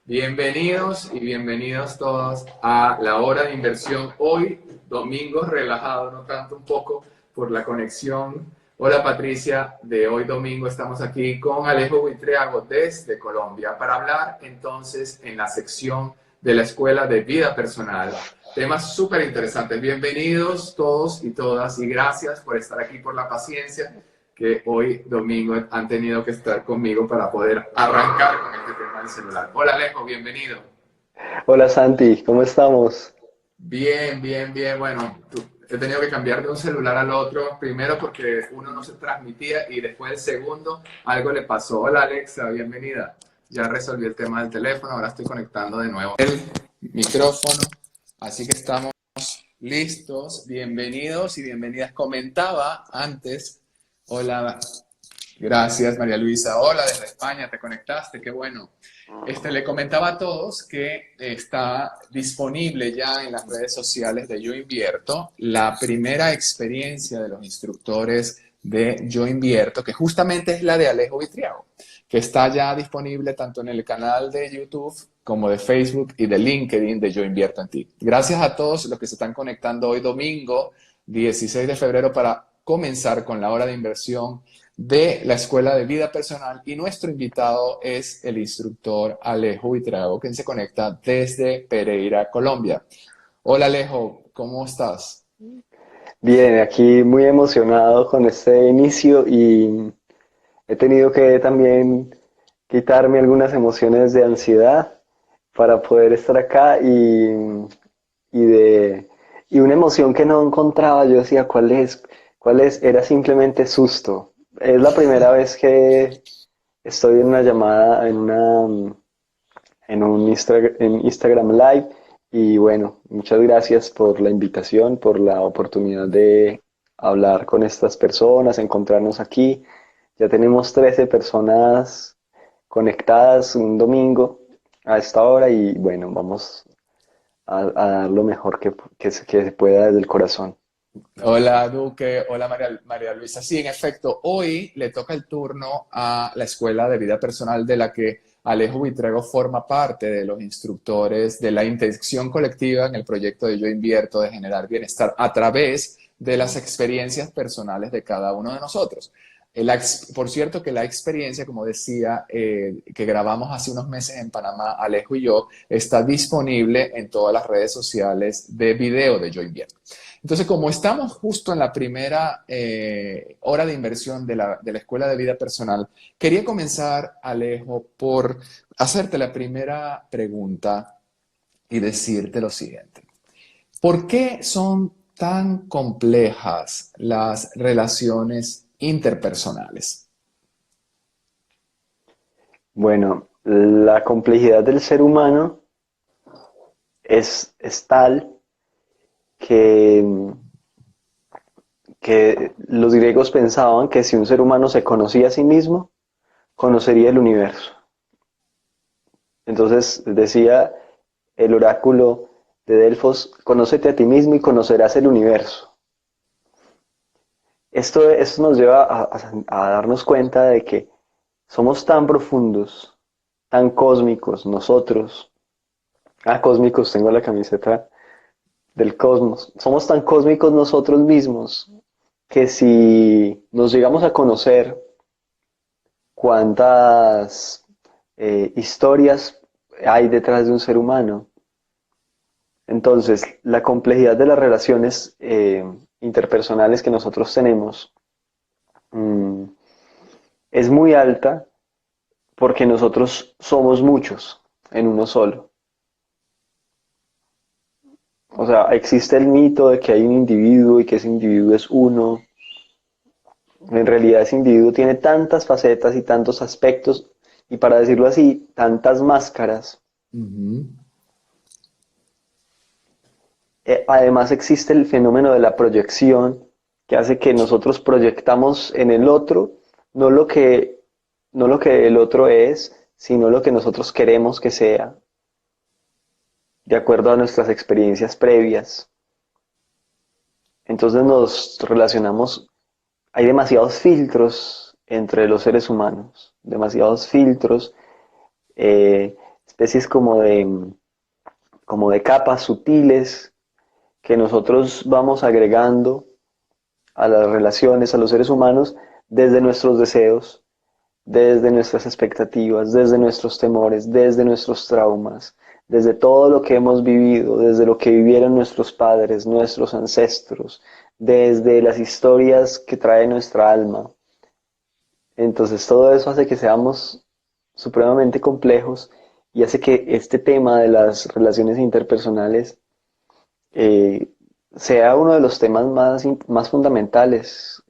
Bienvenidos y bienvenidos todos a la hora de inversión. Hoy, domingo, relajado, no tanto un poco por la conexión. Hola Patricia, de hoy domingo estamos aquí con Alejo Buitriago desde Colombia para hablar entonces en la sección de la Escuela de Vida Personal. Temas súper interesantes. Bienvenidos todos y todas y gracias por estar aquí, por la paciencia que hoy domingo han tenido que estar conmigo para poder arrancar con este tema del celular. Hola Alejo, bienvenido. Hola Santi, ¿cómo estamos? Bien, bien, bien. Bueno, he tenido que cambiar de un celular al otro, primero porque uno no se transmitía y después el segundo algo le pasó. Hola Alexa, bienvenida. Ya resolví el tema del teléfono, ahora estoy conectando de nuevo el micrófono, así que estamos listos. Bienvenidos y bienvenidas. Comentaba antes, hola. Gracias, María Luisa. Hola, desde España, te conectaste, qué bueno. Le comentaba a todos que está disponible ya en las redes sociales de Yo Invierto la primera experiencia de los instructores de Yo Invierto, que justamente es la de Alejo Vitriago, que está ya disponible tanto en el canal de YouTube como de Facebook y de LinkedIn de Yo Invierto en Ti. Gracias a todos los que se están conectando hoy domingo 16 de febrero para comenzar con la hora de inversión de la Escuela de Vida Personal y nuestro invitado es el instructor Alejo Buitrago, quien se conecta desde Pereira, Colombia. Hola Alejo, ¿cómo estás? Bien, aquí muy emocionado con este inicio y he tenido que también quitarme algunas emociones de ansiedad para poder estar acá y de y una emoción que no encontraba, yo decía, ¿cuál es? Era simplemente susto. Es la primera vez que estoy en una llamada, en Instagram Live. Y bueno, muchas gracias por la invitación, por la oportunidad de hablar con estas personas, encontrarnos aquí. Ya tenemos 13 personas conectadas un domingo a esta hora y bueno, vamos a dar lo mejor que se pueda desde el corazón. Hola Duque, hola María Luisa. Sí, en efecto, hoy le toca el turno a la Escuela de Vida Personal de la que Alejo Buitrego forma parte de los instructores de la intención colectiva en el proyecto de Yo Invierto de generar bienestar a través de las experiencias personales de cada uno de nosotros. Por cierto, que la experiencia, como decía, que grabamos hace unos meses en Panamá, Alejo y yo, está disponible en todas las redes sociales de video de Yo Invierto. Entonces, como estamos justo en la primera hora de inversión de la Escuela de Vida Personal, quería comenzar, Alejo, por hacerte la primera pregunta y decirte lo siguiente. ¿Por qué son tan complejas las relaciones interpersonales? Bueno, la complejidad del ser humano es tal que los griegos pensaban que si un ser humano se conocía a sí mismo, conocería el universo. Entonces decía el oráculo de Delfos, conócete a ti mismo y conocerás el universo. Esto nos lleva a darnos cuenta de que somos tan profundos, tan cósmicos nosotros. Cósmicos, tengo la camiseta del cosmos. Somos tan cósmicos nosotros mismos que si nos llegamos a conocer cuántas historias hay detrás de un ser humano. Entonces, la complejidad de las relaciones interpersonales que nosotros tenemos mmm, es muy alta porque nosotros somos muchos en uno solo. O sea, existe el mito de que hay un individuo y que ese individuo es uno. En realidad ese individuo tiene tantas facetas y tantos aspectos y para decirlo así, tantas máscaras. Ujú. Además existe el fenómeno de la proyección que hace que nosotros proyectamos en el otro no lo que, no lo que el otro es, sino lo que nosotros queremos que sea, de acuerdo a nuestras experiencias previas. Entonces nos relacionamos, hay demasiados filtros entre los seres humanos, demasiados filtros, eh, especies como de capas sutiles que nosotros vamos agregando a las relaciones, a los seres humanos, desde nuestros deseos, desde nuestras expectativas, desde nuestros temores, desde nuestros traumas, desde todo lo que hemos vivido, desde lo que vivieron nuestros padres, nuestros ancestros, desde las historias que trae nuestra alma. Entonces todo eso hace que seamos supremamente complejos y hace que este tema de las relaciones interpersonales eh, sea uno de los temas más fundamentales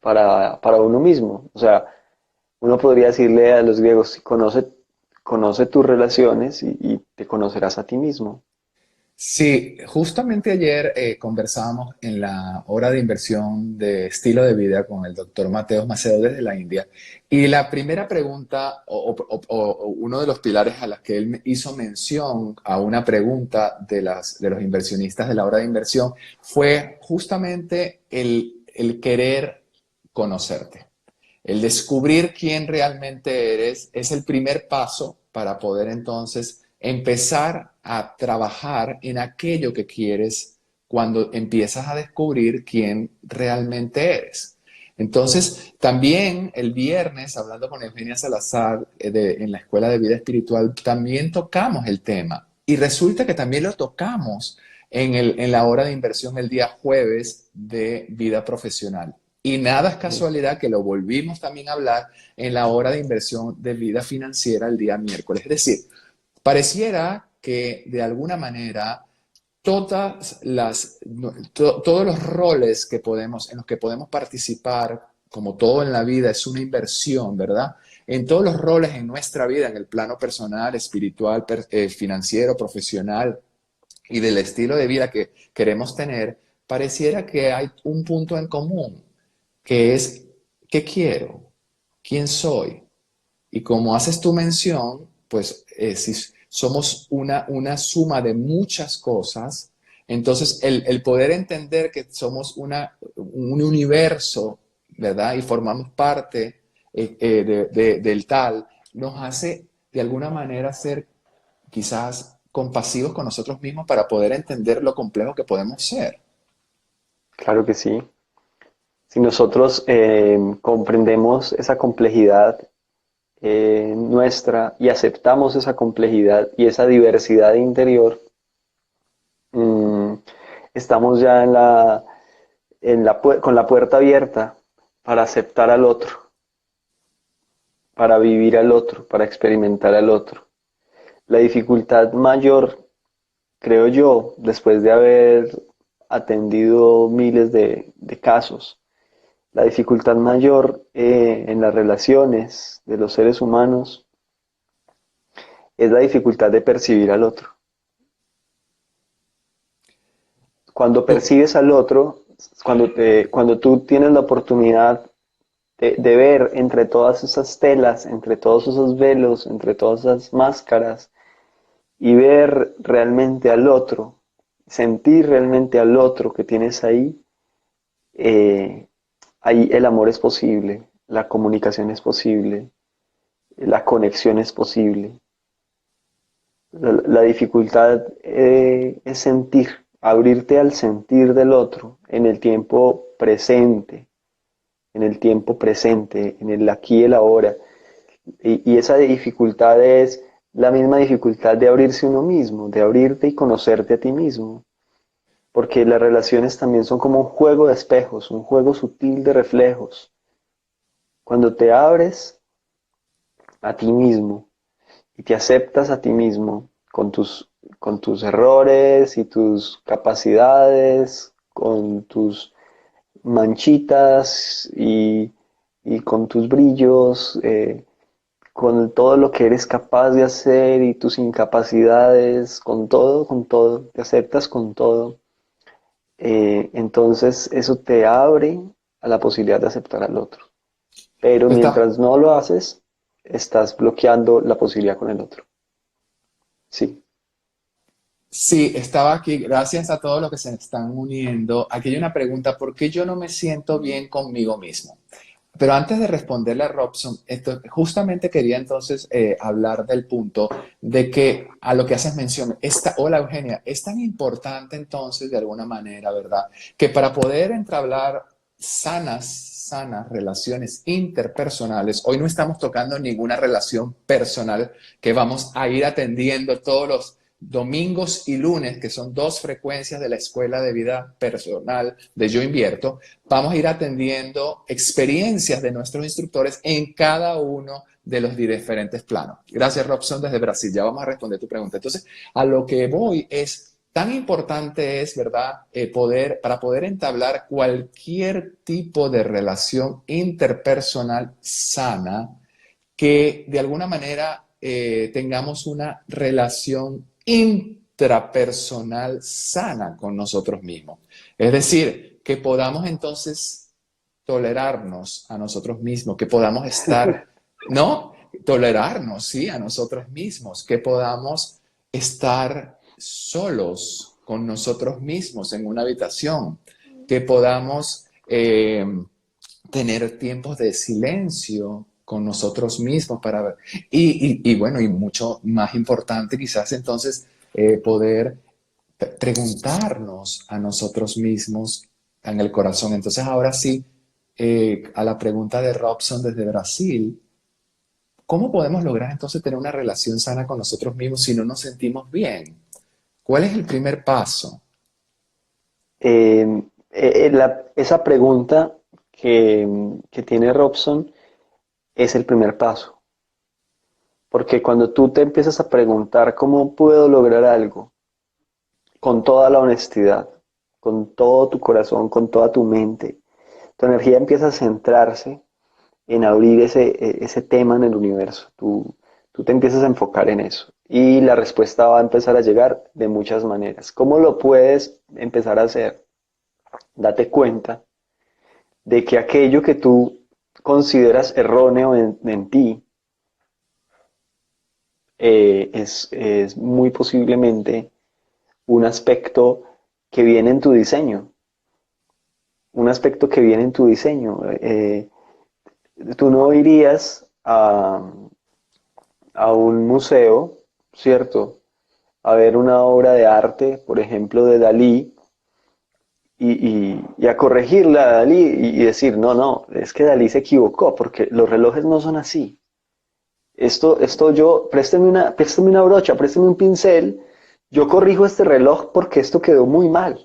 para uno mismo. O sea, uno podría decirle a los griegos, conoce tus relaciones y te conocerás a ti mismo. Sí, justamente ayer conversábamos en la hora de inversión de estilo de vida con el doctor Mateo Macedo desde la India y la primera pregunta o uno de los pilares a los que él me hizo mención a una pregunta de los inversionistas de la hora de inversión fue justamente el querer conocerte. El descubrir quién realmente eres es el primer paso para poder entonces empezar a trabajar en aquello que quieres cuando empiezas a descubrir quién realmente eres. Entonces, también el viernes, hablando con Eugenia Salazar en la Escuela de Vida Espiritual, también tocamos el tema. Y resulta que también lo tocamos en la hora de inversión el día jueves de vida profesional. Y nada es casualidad que lo volvimos también a hablar en la hora de inversión de vida financiera el día miércoles. Es decir, pareciera que de alguna manera todos los roles que podemos, en los que podemos participar, como todo en la vida, es una inversión, ¿verdad? En todos los roles en nuestra vida, en el plano personal, espiritual, financiero, profesional y del estilo de vida que queremos tener, pareciera que hay un punto en común, que es ¿qué quiero? ¿Quién soy? Y como haces tu mención, pues si somos una suma de muchas cosas, entonces el poder entender que somos un universo, ¿verdad? Y formamos parte del tal, nos hace de alguna manera ser quizás compasivos con nosotros mismos para poder entender lo complejo que podemos ser. Claro que sí. Si nosotros comprendemos esa complejidad nuestra y aceptamos esa complejidad y esa diversidad interior, mm, estamos ya con la puerta abierta para aceptar al otro, para vivir al otro, para experimentar al otro. La dificultad mayor, creo yo, después de haber atendido miles de casos, la dificultad mayor en las relaciones de los seres humanos es la dificultad de percibir al otro. Cuando To- percibes al otro, cuando tú tienes la oportunidad de ver entre todas esas telas, entre todos esos velos, entre todas esas máscaras, y ver realmente al otro, sentir realmente al otro que tienes ahí, eh, ahí el amor es posible, la comunicación es posible, la conexión es posible. La dificultad es sentir, abrirte al sentir del otro en el tiempo presente, en el aquí y el ahora. Y esa dificultad es la misma dificultad de abrirse uno mismo, de abrirte y conocerte a ti mismo. Porque las relaciones también son como un juego de espejos, un juego sutil de reflejos. Cuando te abres a ti mismo y te aceptas a ti mismo con tus errores y tus capacidades, con tus manchitas y con tus brillos, con todo lo que eres capaz de hacer y tus incapacidades, con todo, te aceptas con todo. Entonces eso te abre a la posibilidad de aceptar al otro. Pero está, mientras no lo haces, estás bloqueando la posibilidad con el otro. Sí, Sí, estaba aquí, gracias a todos los que se están uniendo. Aquí hay una pregunta, ¿por qué yo no me siento bien conmigo mismo? Pero antes de responderle a Robson, justamente quería entonces hablar del punto de que a lo que haces mención, hola Eugenia, es tan importante entonces de alguna manera, ¿verdad? Que para poder entablar sanas relaciones interpersonales, hoy no estamos tocando ninguna relación personal que vamos a ir atendiendo todos los domingos y lunes, que son dos frecuencias de la Escuela de Vida Personal de Yo Invierto. Vamos a ir atendiendo experiencias de nuestros instructores en cada uno de los diferentes planos. Gracias, Robson, desde Brasil. Ya vamos a responder tu pregunta. Entonces, a lo que voy es, tan importante es, ¿verdad?, para poder entablar cualquier tipo de relación interpersonal sana, que de alguna manera tengamos una relación intrapersonal sana con nosotros mismos. Es decir, que podamos entonces tolerarnos a nosotros mismos, que podamos estar, ¿no? Tolerarnos, sí, a nosotros mismos, que podamos estar solos con nosotros mismos en una habitación, que podamos tener tiempos de silencio con nosotros mismos para ver. Y bueno, y mucho más importante quizás entonces poder preguntarnos a nosotros mismos en el corazón. Entonces ahora sí, a la pregunta de Robson desde Brasil, ¿cómo podemos lograr entonces tener una relación sana con nosotros mismos si no nos sentimos bien? ¿Cuál es el primer paso? Esa pregunta que tiene Robson es el primer paso. Porque cuando tú te empiezas a preguntar cómo puedo lograr algo, con toda la honestidad, con todo tu corazón, con toda tu mente, tu energía empieza a centrarse en abrir ese tema en el universo. Tú te empiezas a enfocar en eso. Y la respuesta va a empezar a llegar de muchas maneras. ¿Cómo lo puedes empezar a hacer? Date cuenta de que aquello que tú consideras erróneo en ti es muy posiblemente un aspecto que viene en tu diseño. Un aspecto que viene en tu diseño. Tú no irías a un museo, ¿cierto? A ver una obra de arte, por ejemplo, de Dalí, y a corregirla a Dalí y decir, no, no, es que Dalí se equivocó, porque los relojes no son así. Présteme una brocha, présteme un pincel, yo corrijo este reloj porque esto quedó muy mal.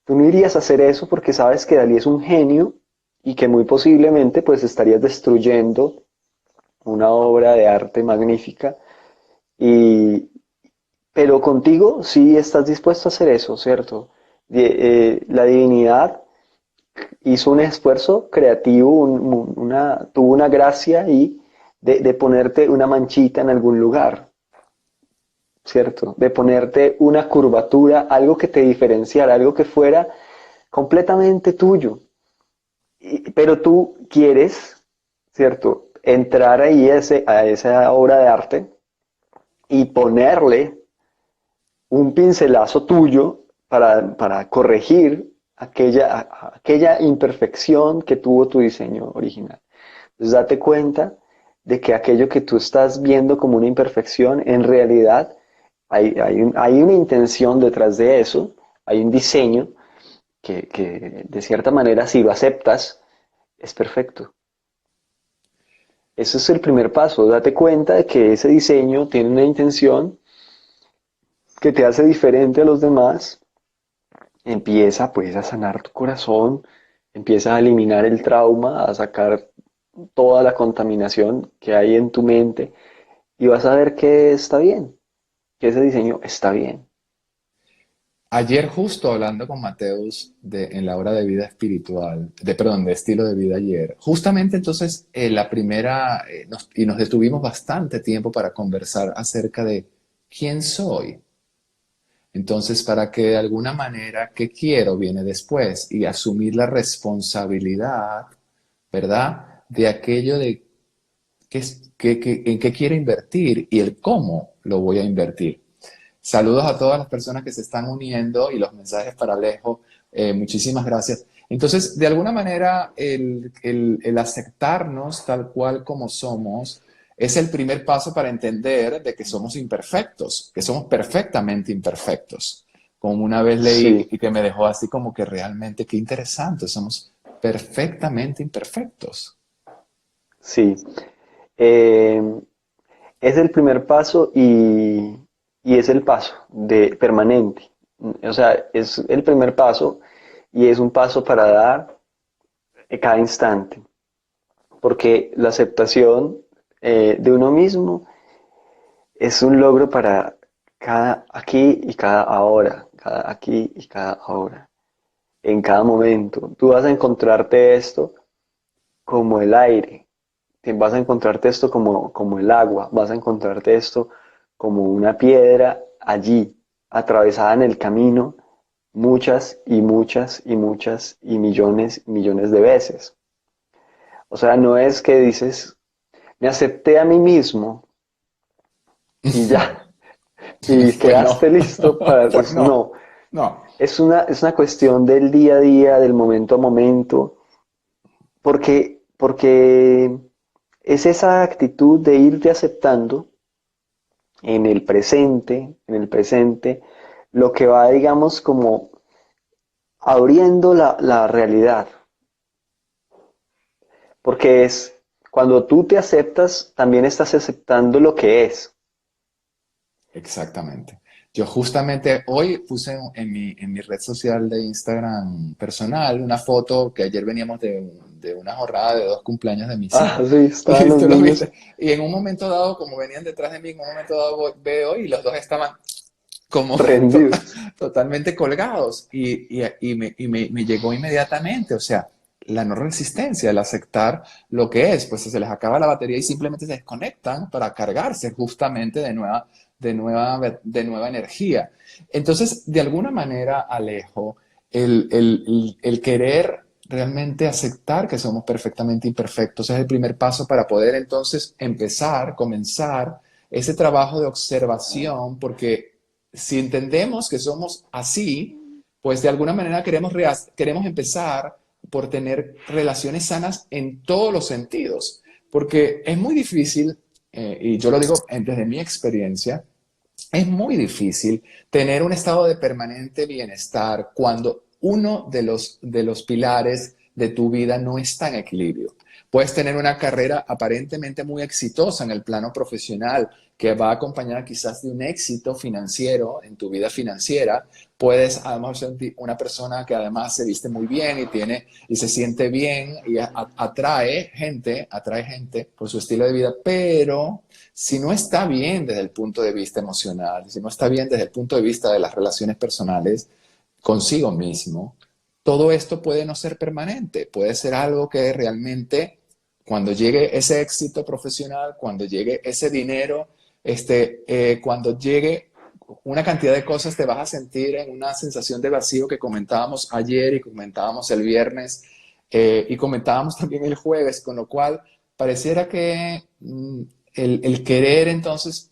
Tú no irías a hacer eso porque sabes que Dalí es un genio y que muy posiblemente pues estarías destruyendo una obra de arte magnífica. Y, pero contigo sí estás dispuesto a hacer eso, ¿cierto? La divinidad hizo un esfuerzo creativo, tuvo una gracia ahí de ponerte una manchita en algún lugar, ¿cierto? De ponerte una curvatura, algo que te diferenciara, algo que fuera completamente tuyo. Pero tú quieres, ¿cierto? Entrar ahí a esa obra de arte y ponerle un pincelazo tuyo para corregir aquella imperfección que tuvo tu diseño original. Entonces date cuenta de que aquello que tú estás viendo como una imperfección, en realidad hay una intención detrás de eso, hay un diseño que de cierta manera, si lo aceptas, es perfecto. Ese es el primer paso, date cuenta de que ese diseño tiene una intención que te hace diferente a los demás. Empieza pues a sanar tu corazón, empieza a eliminar el trauma, a sacar toda la contaminación que hay en tu mente y vas a ver que está bien, que ese diseño está bien. Ayer justo hablando con Mateus en la hora de vida espiritual, perdón, de estilo de vida ayer, justamente entonces la primera, y nos detuvimos bastante tiempo para conversar acerca de quién soy. Entonces, para que de alguna manera, ¿qué quiero? Viene después y asumir la responsabilidad, ¿verdad? De aquello de en qué quiero invertir y el cómo lo voy a invertir. Saludos a todas las personas que se están uniendo y los mensajes para Alejo. Muchísimas gracias. Entonces, de alguna manera, el aceptarnos tal cual como somos es el primer paso para entender de que somos imperfectos, que somos perfectamente imperfectos. Como una vez leí Sí, y que me dejó así como que realmente, qué interesante, somos perfectamente imperfectos. sí. Eh, es el primer paso y es el paso de permanente. O sea, es el primer paso y es un paso para dar cada instante, porque la aceptación de uno mismo es un logro para cada aquí y cada ahora, cada aquí y cada ahora, en cada momento. Tú vas a encontrarte esto como el aire, vas a encontrarte esto como el agua, vas a encontrarte esto como una piedra allí, atravesada en el camino muchas y muchas y muchas y millones de veces. O sea, no es que dices, me acepté a mí mismo y ya, y Pues no, quedaste listo para pues eso. no, No, no, es una cuestión del día a día, del momento a momento, porque es esa actitud de irte aceptando en el presente, lo que va, digamos, como abriendo la realidad. Porque es, cuando tú te aceptas, también estás aceptando lo que es. exactamente. Yo justamente hoy puse en mi red social de Instagram personal una foto que ayer veníamos de una jornada de 2 cumpleaños de mis Ah, hijos. sí, estaban Y los tú lo niños viste. Y en un momento dado, como venían detrás de mí, en un momento dado veo y los dos estaban como rendidos. totalmente colgados. Me llegó inmediatamente, o sea, la no resistencia, el aceptar lo que es, pues se les acaba la batería y simplemente se desconectan para cargarse justamente de nueva energía. Entonces, de alguna manera, Alejo, el querer realmente aceptar que somos perfectamente imperfectos es el primer paso para poder entonces comenzar ese trabajo de observación, porque si entendemos que somos así, pues de alguna manera queremos empezar por tener relaciones sanas en todos los sentidos, porque es muy difícil, y yo lo digo desde mi experiencia, es muy difícil tener un estado de permanente bienestar cuando uno de los pilares de tu vida no está en equilibrio. Puedes tener una carrera aparentemente muy exitosa en el plano profesional que va acompañada quizás de un éxito financiero en tu vida financiera. Puedes además ser una persona que además se viste muy bien y tiene y se siente bien y atrae gente por su estilo de vida, pero si no está bien desde el punto de vista emocional, si no está bien desde el punto de vista de las relaciones personales consigo mismo, todo esto puede no ser permanente, puede ser algo que realmente cuando llegue ese éxito profesional, cuando llegue ese dinero, cuando llegue una cantidad de cosas, te vas a sentir en una sensación de vacío que comentábamos ayer y comentábamos el viernes y comentábamos también el jueves, con lo cual pareciera que el querer entonces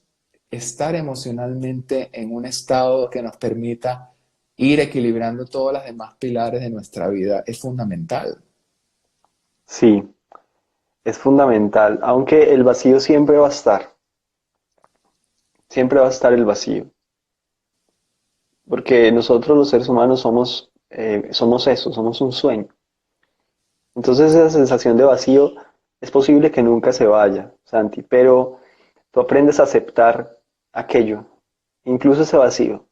estar emocionalmente en un estado que nos permita ir equilibrando todas las demás pilares de nuestra vida es fundamental. Sí, es fundamental, aunque el vacío siempre va a estar el vacío, porque nosotros los seres humanos somos eso, somos un sueño. Entonces esa sensación de vacío es posible que nunca se vaya, Santi, pero tú aprendes a aceptar aquello, incluso ese vacío.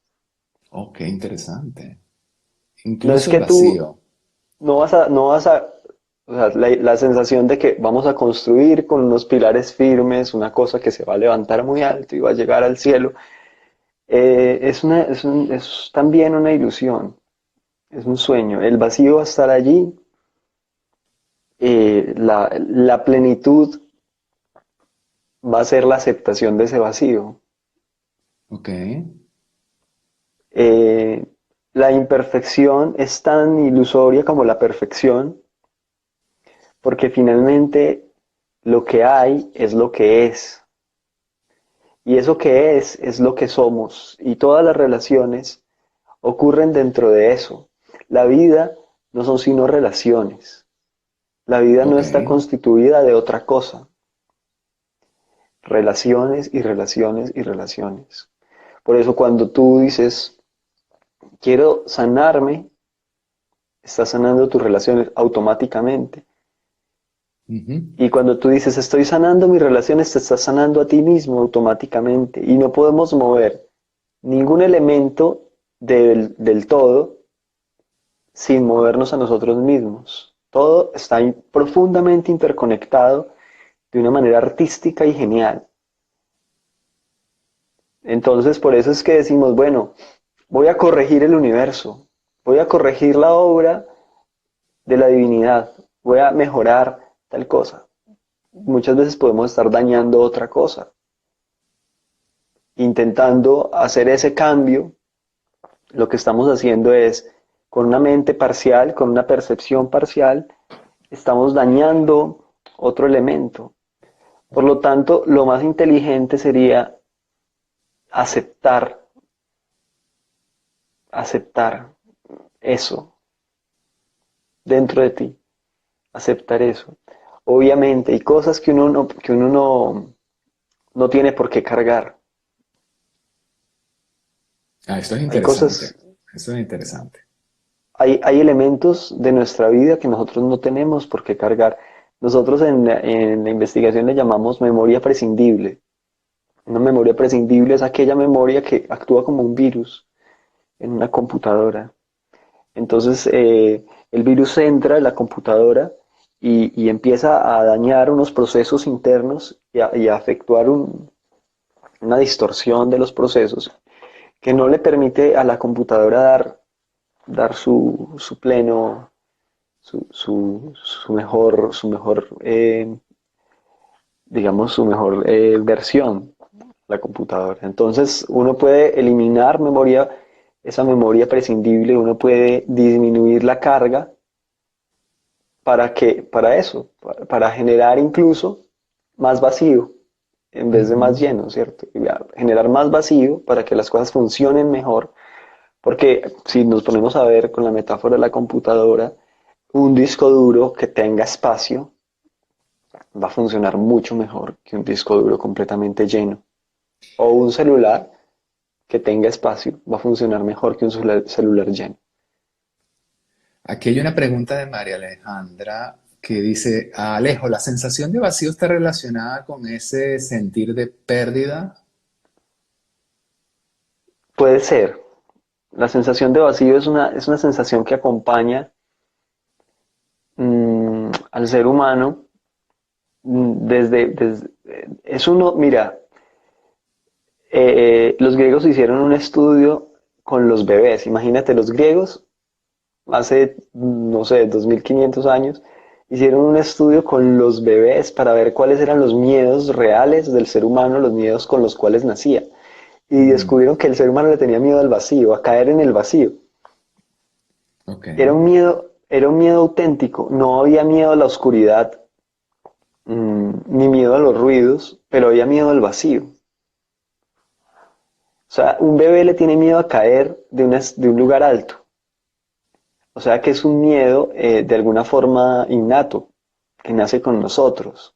Oh, qué interesante. No es Incluso el que tú vacío. no vas a, o sea, la sensación de que vamos a construir con unos pilares firmes, una cosa que se va a levantar muy alto y va a llegar al cielo, es también una ilusión, es un sueño. El vacío va a estar allí, la plenitud va a ser la aceptación de ese vacío. Ok. Eh, la imperfección es tan ilusoria como la perfección, porque finalmente lo que hay es lo que es. Y eso que es lo que somos. Y todas las relaciones ocurren dentro de eso. La vida no son sino relaciones. La vida no Ok. está constituida de otra cosa. Relaciones y relaciones y relaciones. Por eso cuando tú dices, quiero sanarme, estás sanando tus relaciones automáticamente. Ujú. Y cuando tú dices, estoy sanando mis relaciones, te estás sanando a ti mismo automáticamente. Y no podemos mover ningún elemento del todo sin movernos a nosotros mismos. Todo está profundamente interconectado de una manera artística y genial. Entonces, por eso es que decimos, bueno, voy a corregir el universo, voy a corregir la obra de la divinidad, voy a mejorar tal cosa. Muchas veces podemos estar dañando otra cosa, intentando hacer ese cambio. Lo que estamos haciendo es, con una mente parcial, con una percepción parcial, estamos dañando otro elemento. Por lo tanto, lo más inteligente sería aceptar, aceptar eso dentro de ti, aceptar eso. Obviamente hay cosas que uno no tiene por qué cargar. Ah, esto es Hay interesante. cosas, Esto es interesante. hay elementos de nuestra vida que nosotros no tenemos por qué cargar. Nosotros en la investigación le llamamos memoria prescindible. Una memoria prescindible es aquella memoria que actúa como un virus en una computadora. Entonces, el virus entra en la computadora y empieza a dañar unos procesos internos y a efectuar una distorsión de los procesos que no le permite a la computadora dar su pleno, su mejor, digamos, su mejor versión, la computadora. Entonces, uno puede eliminar esa memoria prescindible, uno puede disminuir la carga para eso, para generar incluso más vacío en vez de más Ujú. lleno, ¿cierto? Generar más vacío para que las cosas funcionen mejor, porque si nos ponemos a ver con la metáfora de la computadora, un disco duro que tenga espacio va a funcionar mucho mejor que un disco duro completamente lleno. O un celular que tenga espacio va a funcionar mejor que un celular lleno. Aquí hay una pregunta de María Alejandra que dice, Alejo, ¿la sensación de vacío está relacionada con ese sentir de pérdida? Puede ser. La sensación de vacío es una sensación que acompaña al ser humano es uno, mira, los griegos hicieron un estudio con los bebés. Imagínate, los griegos hace, no sé, 2500 años, hicieron un estudio con los bebés para ver cuáles eran los miedos reales del ser humano, los miedos con los cuales nacía. Y Ujú. descubrieron que el ser humano le tenía miedo al vacío, a caer en el vacío. Ok. Era un miedo auténtico, no había miedo a la oscuridad, ni miedo a los ruidos, pero había miedo al vacío. O sea, un bebé le tiene miedo a caer de un lugar alto. O sea que es un miedo de alguna forma innato, que nace con nosotros.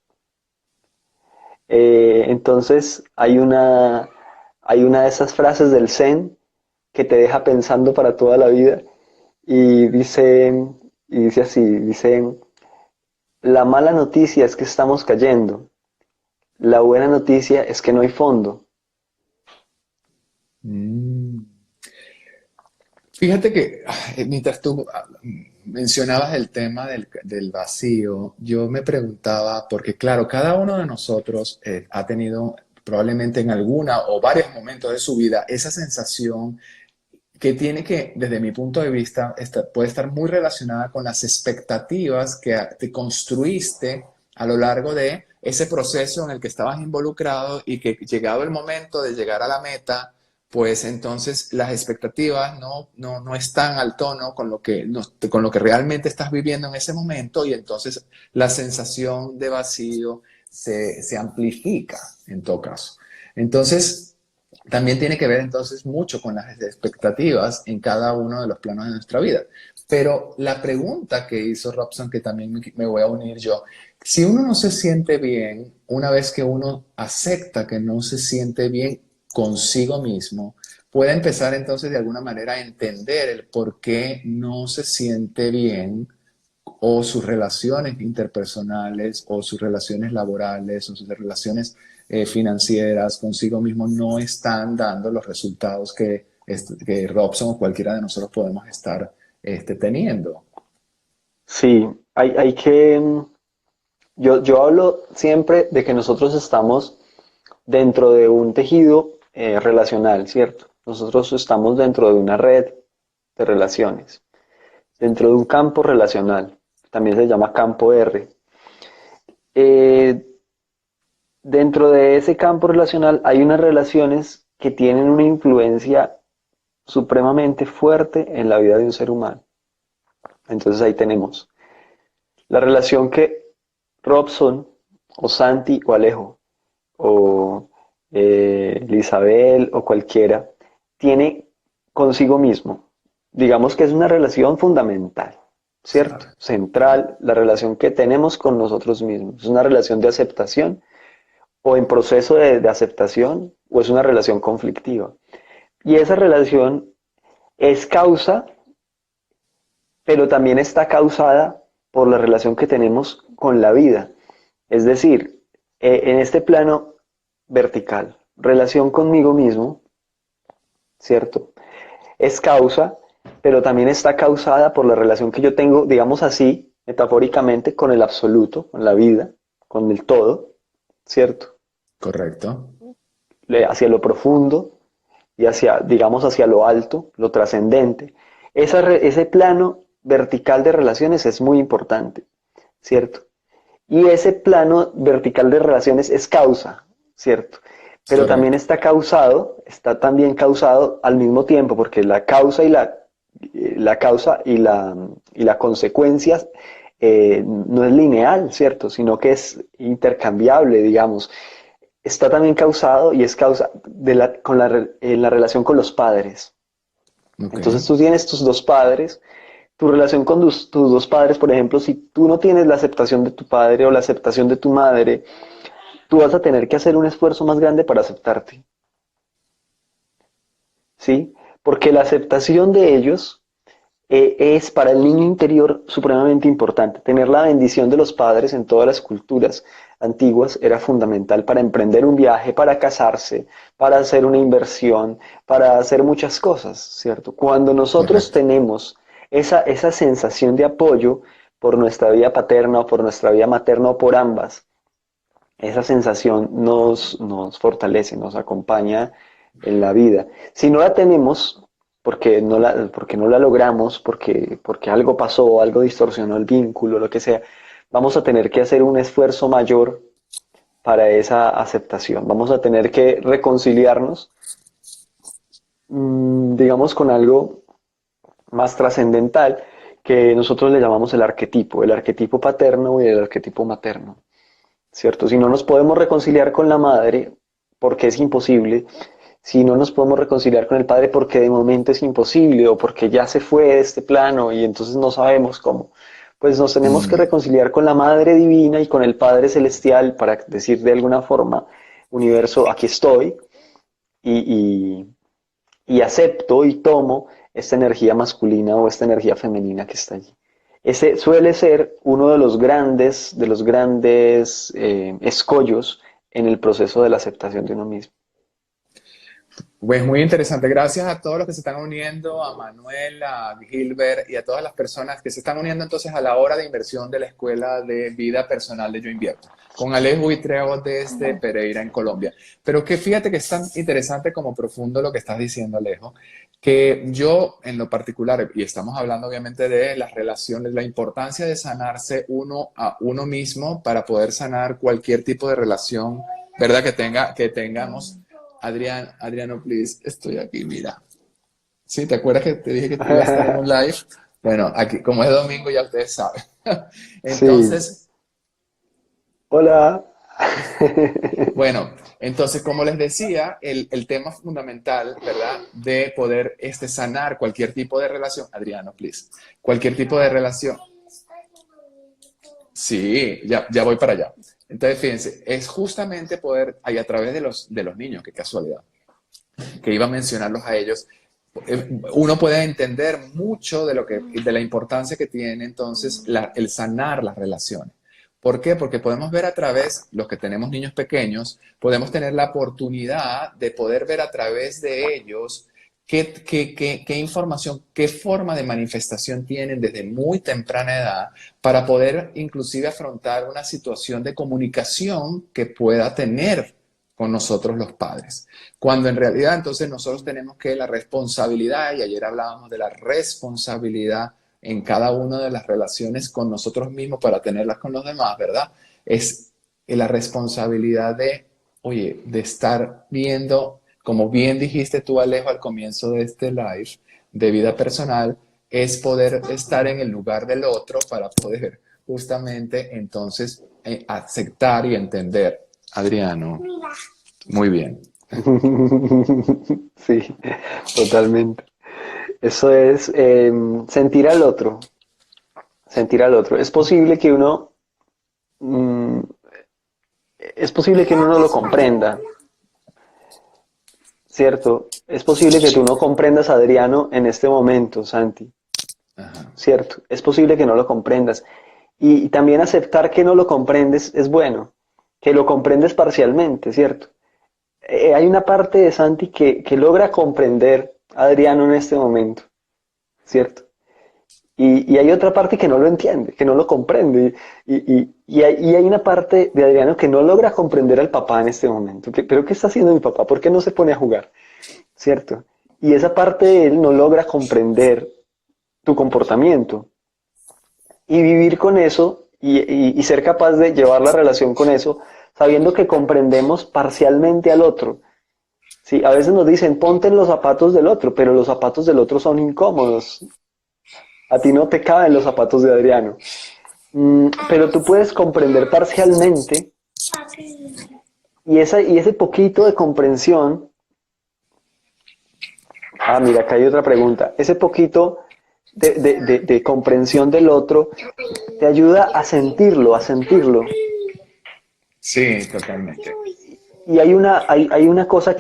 Entonces hay una de esas frases del Zen que te deja pensando para toda la vida y dice así, dice, la mala noticia es que estamos cayendo, la buena noticia es que no hay fondo. Mm. Fíjate que mientras tú mencionabas el tema del vacío, yo me preguntaba, porque claro, cada uno de nosotros ha tenido probablemente en alguna o varios momentos de su vida esa sensación que tiene que, desde mi punto de vista, puede estar muy relacionada con las expectativas que te construiste a lo largo de ese proceso en el que estabas involucrado y que llegado el momento de llegar a la meta, pues entonces las expectativas no están al tono con lo que, con lo que realmente estás viviendo en ese momento y entonces la sensación de vacío se amplifica en todo caso. Entonces, también tiene que ver entonces mucho con las expectativas en cada uno de los planos de nuestra vida. Pero la pregunta que hizo Robson, que también me voy a unir yo, si uno no se siente bien, una vez que uno acepta que no se siente bien consigo mismo, puede empezar entonces de alguna manera a entender el por qué no se siente bien o sus relaciones interpersonales o sus relaciones laborales o sus relaciones financieras consigo mismo no están dando los resultados que Robson o cualquiera de nosotros podemos estar teniendo. Sí, hay que, yo hablo siempre de que nosotros estamos dentro de un tejido relacional, ¿cierto? Nosotros estamos dentro de una red de relaciones, dentro de un campo relacional, también se llama campo R. Eh, Dentro de ese campo relacional hay unas relaciones que tienen una influencia supremamente fuerte en la vida de un ser humano. Entonces ahí tenemos la relación que Robson o Santi o Alejo o Isabel o cualquiera tiene consigo mismo. Digamos que es una relación fundamental, ¿cierto? Claro. Central, la relación que tenemos con nosotros mismos. Es una relación de aceptación o en proceso de aceptación o es una relación conflictiva. Y esa relación es causa, pero también está causada por la relación que tenemos con la vida. Es decir, en este plano vertical, relación conmigo mismo, ¿cierto? Es causa, pero también está causada por la relación que yo tengo, digamos así, metafóricamente, con el absoluto, con la vida, con el todo, ¿cierto? Correcto. Hacia lo profundo y hacia, digamos, hacia lo alto, lo trascendente. Ese plano vertical de relaciones es muy importante, ¿cierto? Y ese plano vertical de relaciones es causa, ¿cierto? Pero también Correcto. está también causado al mismo tiempo, porque la causa y la consecuencia no es lineal, ¿cierto? Sino que es intercambiable, digamos. Está también causado y es causa en la relación con los padres. Ok. Entonces tú tienes tus dos padres, tu relación con tus dos padres, por ejemplo, si tú no tienes la aceptación de tu padre o la aceptación de tu madre, tú vas a tener que hacer un esfuerzo más grande para aceptarte, ¿sí? Porque la aceptación de ellos es para el niño interior supremamente importante. Tener la bendición de los padres en todas las culturas antiguas era fundamental para emprender un viaje, para casarse, para hacer una inversión, para hacer muchas cosas, ¿cierto? Cuando nosotros Correcto. tenemos esa sensación de apoyo por nuestra vía paterna o por nuestra vía materna o por ambas, esa sensación nos fortalece, nos acompaña en la vida. Si no la tenemos, porque no la logramos, porque algo pasó, algo distorsionó el vínculo, lo que sea, vamos a tener que hacer un esfuerzo mayor para esa aceptación. Vamos a tener que reconciliarnos, digamos, con algo más trascendental que nosotros le llamamos el arquetipo paterno y el arquetipo materno. ¿Cierto? Si no nos podemos reconciliar con la madre, porque es imposible, si no nos podemos reconciliar con el padre porque de momento es imposible o porque ya se fue de este plano y entonces no sabemos cómo, pues nos tenemos que Mm. reconciliar con la Madre Divina y con el Padre Celestial para decir de alguna forma, universo, aquí estoy y, y, y acepto y tomo esta energía masculina o esta energía femenina que está allí. Ese suele ser uno de los grandes escollos en el proceso de la aceptación de uno mismo. Pues muy interesante. Gracias a todos los que se están uniendo, a Manuel, a Gilbert y a todas las personas que se están uniendo entonces a la hora de inversión de la Escuela de Vida Personal de Yo Invierto, con Alejo y Treo desde Pereira, en Colombia. Pero que fíjate que es tan interesante como profundo lo que estás diciendo, Alejo, que yo en lo particular, y estamos hablando obviamente de las relaciones, la importancia de sanarse uno a uno mismo para poder sanar cualquier tipo de relación, ¿verdad? Que tengamos. Adriano, please, estoy aquí, mira. Sí, ¿te acuerdas que te dije que iba a estar en un live? Bueno, aquí, como es domingo, ya ustedes saben. Sí, Entonces, hola. Bueno, entonces, como les decía, el tema fundamental, ¿verdad? De poder sanar cualquier tipo de relación. Adriano, please. Cualquier tipo de relación. Sí, ya voy para allá. Entonces, fíjense, es justamente poder, ahí a través de los niños, qué casualidad, que iba a mencionarlos a ellos, uno puede entender mucho de la importancia que tiene entonces el sanar las relaciones. ¿Por qué? Porque podemos ver a través, los que tenemos niños pequeños, podemos tener la oportunidad de poder ver a través de ellos qué información, qué forma de manifestación tienen desde muy temprana edad para poder inclusive afrontar una situación de comunicación que pueda tener con nosotros los padres. Cuando en realidad entonces nosotros tenemos que la responsabilidad, y ayer hablábamos de la responsabilidad en cada una de las relaciones con nosotros mismos para tenerlas con los demás, ¿verdad? Es la responsabilidad de, oye, de estar viendo, como bien dijiste tú, Alejo, al comienzo de este live de vida personal, es poder estar en el lugar del otro para poder justamente entonces aceptar y entender. Adriano, muy bien. Sí, totalmente. Eso es sentir al otro, sentir al otro. Mm, es posible que uno no lo comprenda, ¿cierto? Es posible que tú no comprendas a Adriano en este momento, Santi, Ajá. ¿cierto? Es posible que no lo comprendas. Y también aceptar que no lo comprendes es bueno, que lo comprendes parcialmente, ¿cierto? Hay una parte de Santi que logra comprender a Adriano en este momento, ¿cierto? Y hay otra parte que no lo entiende, que no lo comprende. Y hay una parte de Adriano que no logra comprender al papá en este momento. ¿Pero qué está haciendo mi papá? ¿Por qué no se pone a jugar? ¿Cierto? Y esa parte de él no logra comprender tu comportamiento. Y vivir con eso y ser capaz de llevar la relación con eso, sabiendo que comprendemos parcialmente al otro. Sí, a veces nos dicen, ponte en los zapatos del otro, pero los zapatos del otro son incómodos. A ti no te caben los zapatos de Adriano. Pero tú puedes comprender parcialmente y ese poquito de comprensión. Ah, mira, acá hay otra pregunta. Ese poquito de comprensión del otro te ayuda a sentirlo, a sentirlo. Sí, totalmente. Y hay una cosa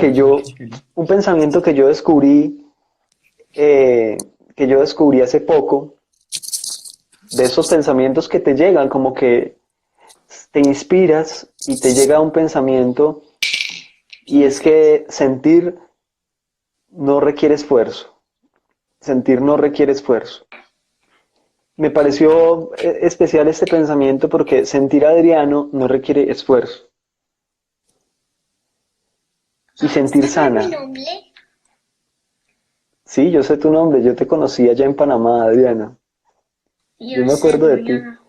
un pensamiento que yo descubrí hace poco, de esos pensamientos que te llegan, como que te inspiras y te llega un pensamiento, y es que sentir no requiere esfuerzo. Sentir no requiere esfuerzo. Me pareció especial este pensamiento porque sentir a Adriano no requiere esfuerzo. Y sentir ¿Sabes mi sana. nombre? Sí, yo sé tu nombre, yo te conocí allá en Panamá, Adriana. Yo Yo me sé, acuerdo de ti. Juliana.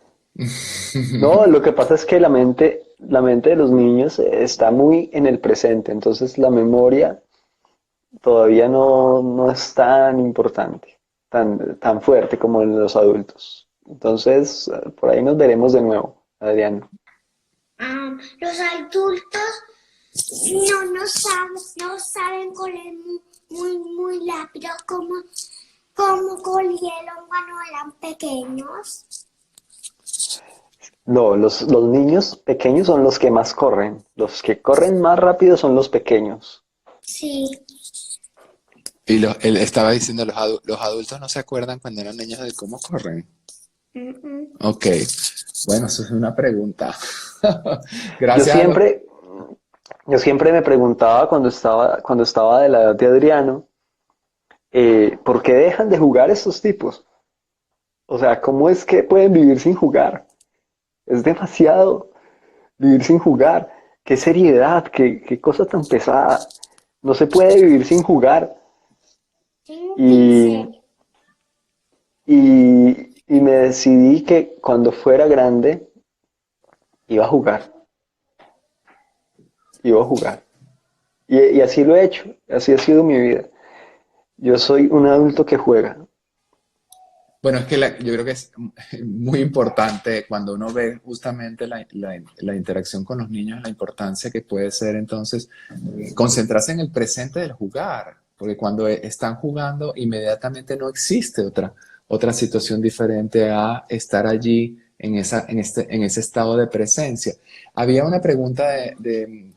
No, lo que pasa es que la mente de los niños está muy en el presente, entonces la memoria todavía no es tan importante, tan fuerte como en los adultos. Entonces, por ahí nos veremos de nuevo, Adriano. Los adultos no saben correr muy rápido como corrieron cuando eran pequeños. No, los niños pequeños son los que más corren. Los que corren más rápido son los pequeños. Sí. Y él estaba diciendo, los adultos no se acuerdan cuando eran niños de cómo corren. Mm-mm. Ok, bueno, eso es una pregunta. Yo Gracias a los... siempre, yo siempre me preguntaba cuando estaba de la edad de Adriano, ¿por qué dejan de jugar estos tipos? O sea, ¿cómo es que pueden vivir sin jugar? Es demasiado vivir sin jugar. Qué seriedad, qué cosa tan pesada. No se puede vivir sin jugar. Tengo un Y, pincel. y me decidí que cuando fuera grande iba a jugar, iba a jugar. Y así lo he hecho, así ha sido mi vida. Yo soy un adulto que juega. Bueno, es que yo creo que es muy importante cuando uno ve justamente la interacción con los niños, la importancia que puede ser entonces concentrarse en el presente del jugar, porque cuando están jugando inmediatamente no existe otra situación diferente a estar allí en ese estado de presencia. Había una pregunta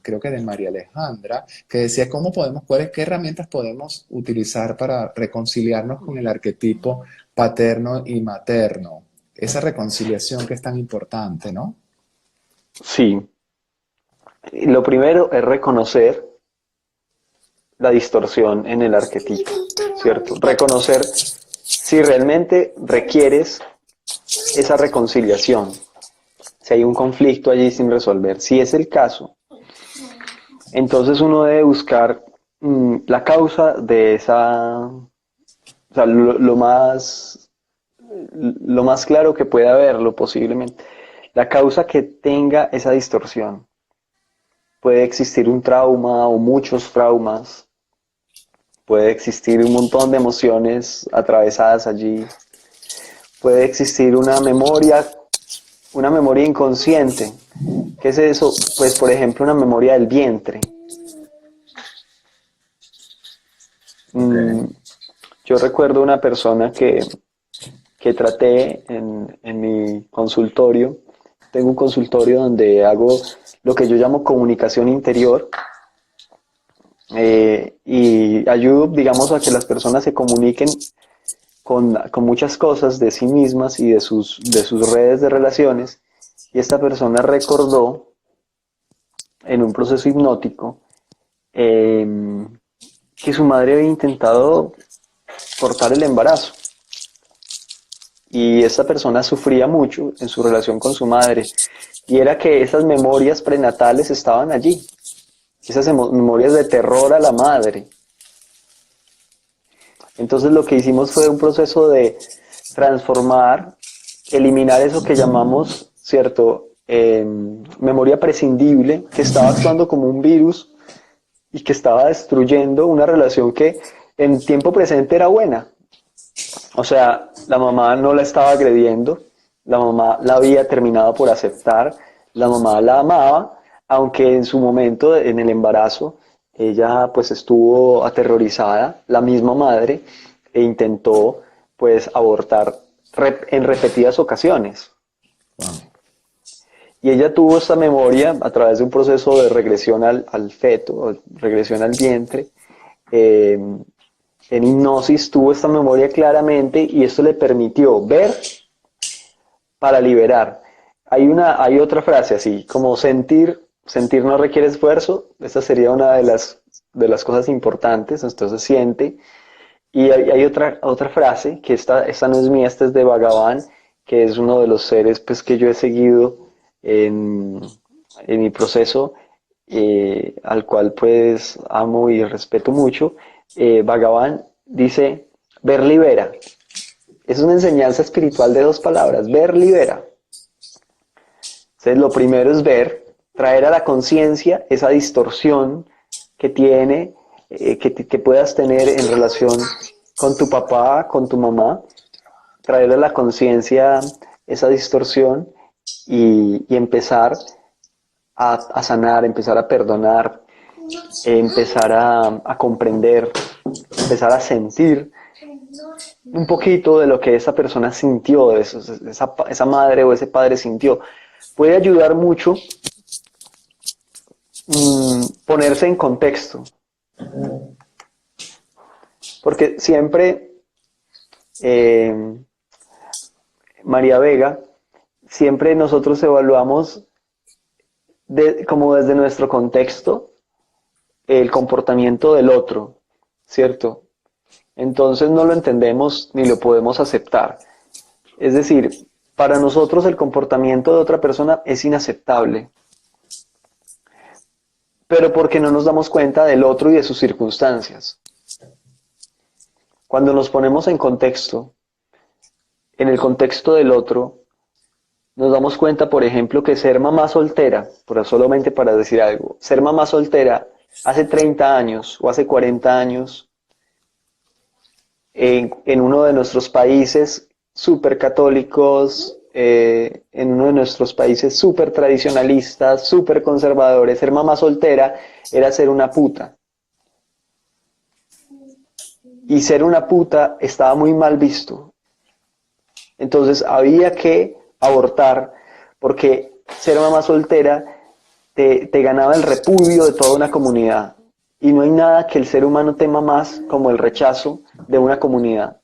creo que de María Alejandra, que decía, qué herramientas podemos utilizar para reconciliarnos con el arquetipo paterno y materno? Esa reconciliación que es tan importante, ¿no? Sí, lo primero es reconocer la distorsión en el arquetipo, ¿cierto? Reconocer si realmente requieres esa reconciliación, si hay un conflicto allí sin resolver. Si es el caso, entonces uno debe buscar la causa de esa, o sea, lo más claro que pueda haberlo posiblemente, la causa que tenga esa distorsión. Puede existir un trauma o muchos traumas, puede existir un montón de emociones atravesadas allí, puede existir una memoria inconsciente. ¿Qué es eso? Pues por ejemplo una memoria del vientre. Okay. Yo recuerdo una persona que traté en mi consultorio. Tengo un consultorio donde hago lo que yo llamo comunicación interior, y ayudo, digamos, a que las personas se comuniquen con muchas cosas de sí mismas y de sus redes de relaciones. Y esta persona recordó en un proceso hipnótico que su madre había intentado cortar el embarazo. Y esta persona sufría mucho en su relación con su madre. Y era que esas memorias prenatales estaban allí. Esas memorias de terror a la madre. Entonces lo que hicimos fue un proceso de transformar, eliminar eso que llamamos, ¿cierto? Memoria prescindible, que estaba actuando como un virus y que estaba destruyendo una relación que en tiempo presente era buena. O sea, la mamá no la estaba agrediendo, la mamá la había terminado por aceptar, la mamá la amaba, aunque en su momento, en el embarazo, ella pues estuvo aterrorizada, la misma madre, e intentó pues abortar en repetidas ocasiones. Wow. Y ella tuvo esta memoria a través de un proceso de regresión al feto, regresión al vientre. En hipnosis tuvo esta memoria claramente y esto le permitió ver para liberar. Hay otra frase así, como sentir no requiere esfuerzo. Esta sería una de las cosas importantes. Entonces siente. Y hay otra frase, que esta no es mía, esta es de Bhagavan, que es uno de los seres pues, que yo he seguido en mi proceso, al cual pues amo y respeto mucho. Bhagavan dice, ver libera. Es una enseñanza espiritual de 2 palabras, ver libera. Entonces lo primero es ver, traer a la conciencia esa distorsión que tiene, que puedas tener en relación con tu papá, con tu mamá, traer a la conciencia esa distorsión y empezar a sanar, empezar a perdonar, empezar a comprender, empezar a sentir un poquito de lo que esa persona sintió, de eso, esa madre o ese padre sintió. Puede ayudar mucho ponerse en contexto, porque siempre María Vega, siempre nosotros evaluamos como desde nuestro contexto el comportamiento del otro, ¿cierto? Entonces no lo entendemos ni lo podemos aceptar. Es decir, para nosotros el comportamiento de otra persona es inaceptable, pero porque no nos damos cuenta del otro y de sus circunstancias. Cuando nos ponemos en contexto, en el contexto del otro, nos damos cuenta, por ejemplo, que ser mamá soltera, solamente para decir algo, ser mamá soltera hace 30 años o hace 40 años, en uno de nuestros países, súper católicos, en uno de nuestros países súper tradicionalistas, súper conservadores. Ser mamá soltera era ser una puta. Y ser una puta estaba muy mal visto. Entonces había que abortar porque ser mamá soltera te ganaba el repudio de toda una comunidad. Y no hay nada que el ser humano tema más como el rechazo de una comunidad.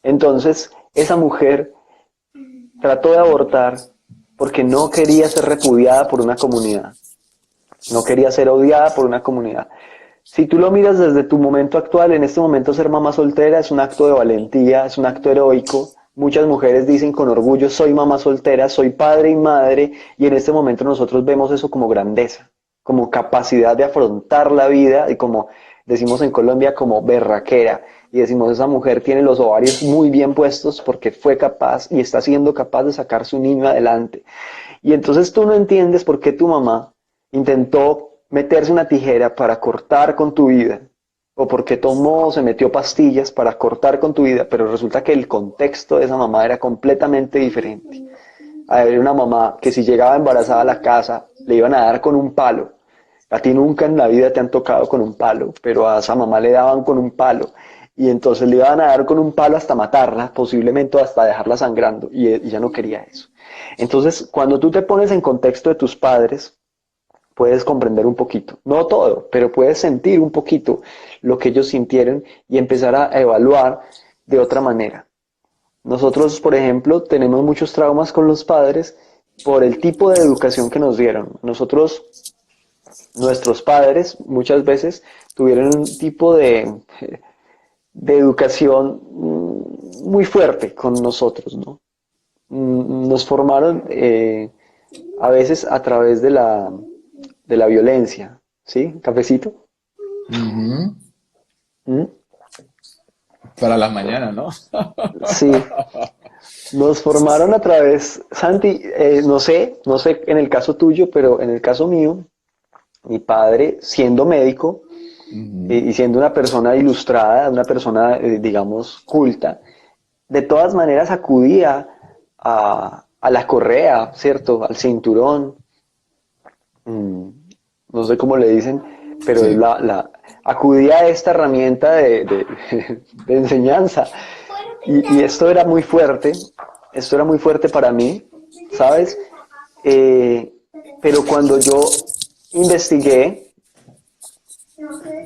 Entonces, esa mujer trató de abortar porque no quería ser repudiada por una comunidad. No quería ser odiada por una comunidad. Si tú lo miras desde tu momento actual, en este momento ser mamá soltera es un acto de valentía, es un acto heroico. Muchas mujeres dicen con orgullo, soy mamá soltera, soy padre y madre, y en este momento nosotros vemos eso como grandeza, como capacidad de afrontar la vida y como decimos en Colombia, como berraquera. Y decimos, esa mujer tiene los ovarios muy bien puestos porque fue capaz y está siendo capaz de sacar su niño adelante. Y entonces tú no entiendes por qué tu mamá intentó meterse una tijera para cortar con tu vida, o porque tomó o se metió pastillas para cortar con tu vida, pero resulta que el contexto de esa mamá era completamente diferente. Había una mamá que si llegaba embarazada a la casa, le iban a dar con un palo. A ti nunca en la vida te han tocado con un palo, pero a esa mamá le daban con un palo. Y entonces le iban a dar con un palo hasta matarla, posiblemente hasta dejarla sangrando, y ella no quería eso. Entonces, cuando tú te pones en contexto de tus padres, puedes comprender un poquito, no todo, pero puedes sentir un poquito lo que ellos sintieron y empezar a evaluar de otra manera. Nosotros, por ejemplo, tenemos muchos traumas con los padres por el tipo de educación que nos dieron. Nuestros padres muchas veces tuvieron un tipo de educación muy fuerte con nosotros, ¿no? Nos formaron a veces a través de la violencia, ¿sí? ¿Cafecito? Ujú. ¿Mm? Para las mañanas, ¿no? Sí, nos formaron a través, Santi, no sé en el caso tuyo, pero en el caso mío, mi padre, siendo médico Ujú. y siendo una persona ilustrada, una persona, digamos, culta, de todas maneras acudía a la correa, ¿cierto? Al cinturón, mm, no sé cómo le dicen, pero es Sí. acudía a esta herramienta de enseñanza. Y esto era muy fuerte para mí, ¿sabes? Eh, pero cuando yo investigué,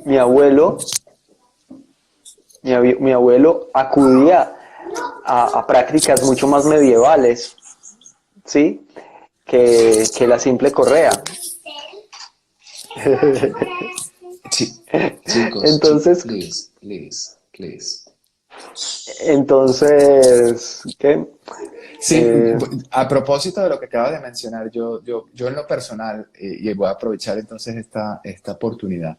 mi abuelo, mi abuelo acudía a prácticas mucho más medievales, ¿sí? Que la simple correa. Sí. Chicos, Entonces, please, please, please. ¿qué? Sí, Eh, a propósito de lo que acabas de mencionar, yo en lo personal, y voy a aprovechar entonces esta oportunidad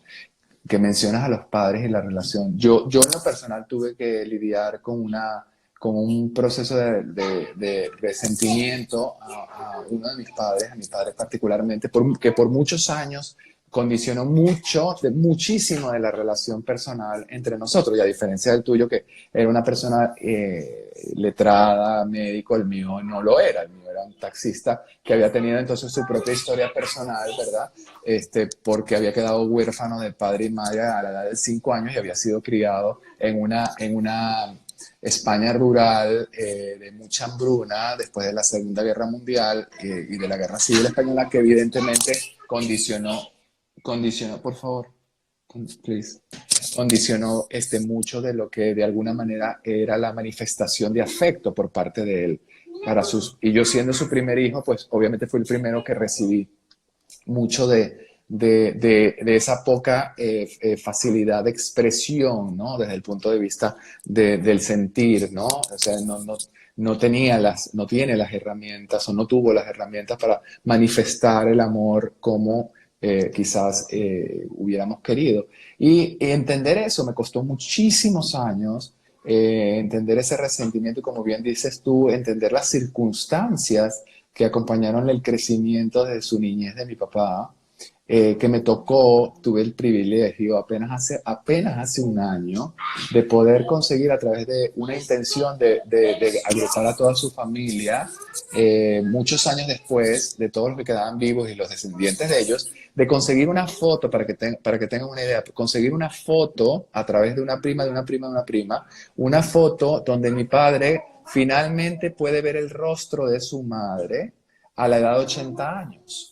que mencionas a los padres y la relación. Yo en lo personal tuve que lidiar con un proceso de resentimiento a uno de mis padres, a mi padre particularmente, que por muchos años condicionó muchísimo de la relación personal entre nosotros, y a diferencia del tuyo, que era una persona letrada, médico, el mío no lo era, el mío era un taxista que había tenido entonces su propia historia personal, ¿verdad? Porque había quedado huérfano de padre y madre a la edad de 5 años y había sido criado en una España rural de mucha hambruna después de la Segunda Guerra Mundial y de la Guerra Civil Española, que evidentemente condicionó, por favor, please, condicionó mucho de lo que de alguna manera era la manifestación de afecto por parte de él y yo siendo su primer hijo, pues obviamente fui el primero que recibí mucho de esa poca facilidad de expresión, ¿no? Desde el punto de vista del sentir, ¿no? O sea, no no tiene las herramientas o no tuvo las herramientas para manifestar el amor como quizás hubiéramos querido. Y entender eso me costó muchísimos años, entender ese resentimiento y, como bien dices tú, entender las circunstancias que acompañaron el crecimiento de su niñez de mi papá, que me tocó, tuve el privilegio apenas hace un año de poder conseguir a través de una intención de agrupar a toda su familia, muchos años después de todos los que quedaban vivos y los descendientes de ellos, de conseguir una foto, para que tengan una idea, conseguir una foto a través de una prima, de una prima, de una prima, una foto donde mi padre finalmente puede ver el rostro de su madre a la edad de 80 años.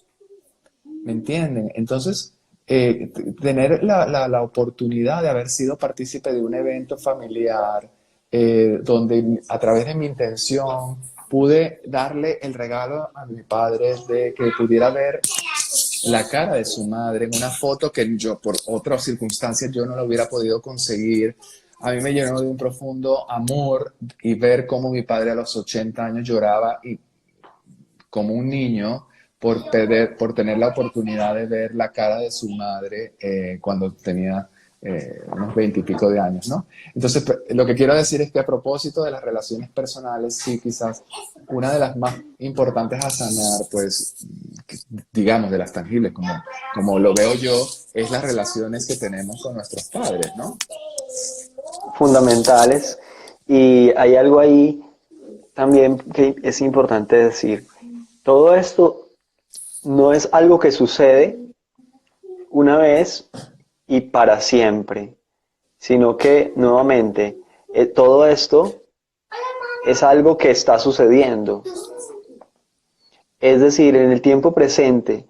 ¿Me entienden? Entonces, tener la oportunidad de haber sido partícipe de un evento familiar donde a través de mi intención pude darle el regalo a mi padre de que pudiera ver la cara de su madre en una foto que yo por otras circunstancias yo no la hubiera podido conseguir. A mí me llenó de un profundo amor y ver cómo mi padre a los 80 años lloraba y como un niño por tener la oportunidad de ver la cara de su madre cuando tenía unos 20 y pico de años, ¿no? Entonces, lo que quiero decir es que a propósito de las relaciones personales, sí, quizás una de las más importantes a sanar, pues, digamos, de las tangibles, como lo veo yo, es las relaciones que tenemos con nuestros padres, ¿no? Fundamentales. Y hay algo ahí también que es importante decir. Todo esto no es algo que sucede una vez y para siempre, sino que nuevamente todo esto es algo que está sucediendo. Es decir, en el tiempo presente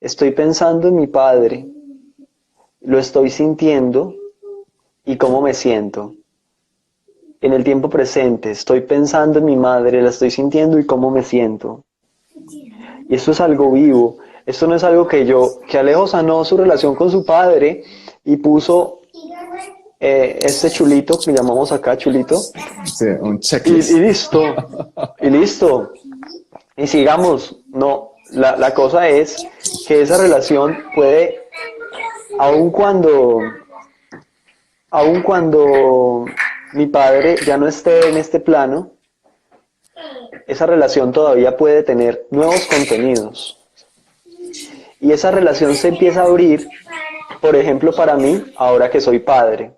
estoy pensando en mi padre, lo estoy sintiendo y cómo me siento. En el tiempo presente estoy pensando en mi madre, la estoy sintiendo y cómo me siento. Y esto es algo vivo. Esto no es algo que Alejo sanó su relación con su padre y puso este chulito que llamamos acá chulito. Sí, un checklist. Y listo. Y listo. Y sigamos. No, la cosa es que esa relación puede, aun cuando mi padre ya no esté en este plano, esa relación todavía puede tener nuevos contenidos. Y esa relación se empieza a abrir, por ejemplo, para mí, ahora que soy padre.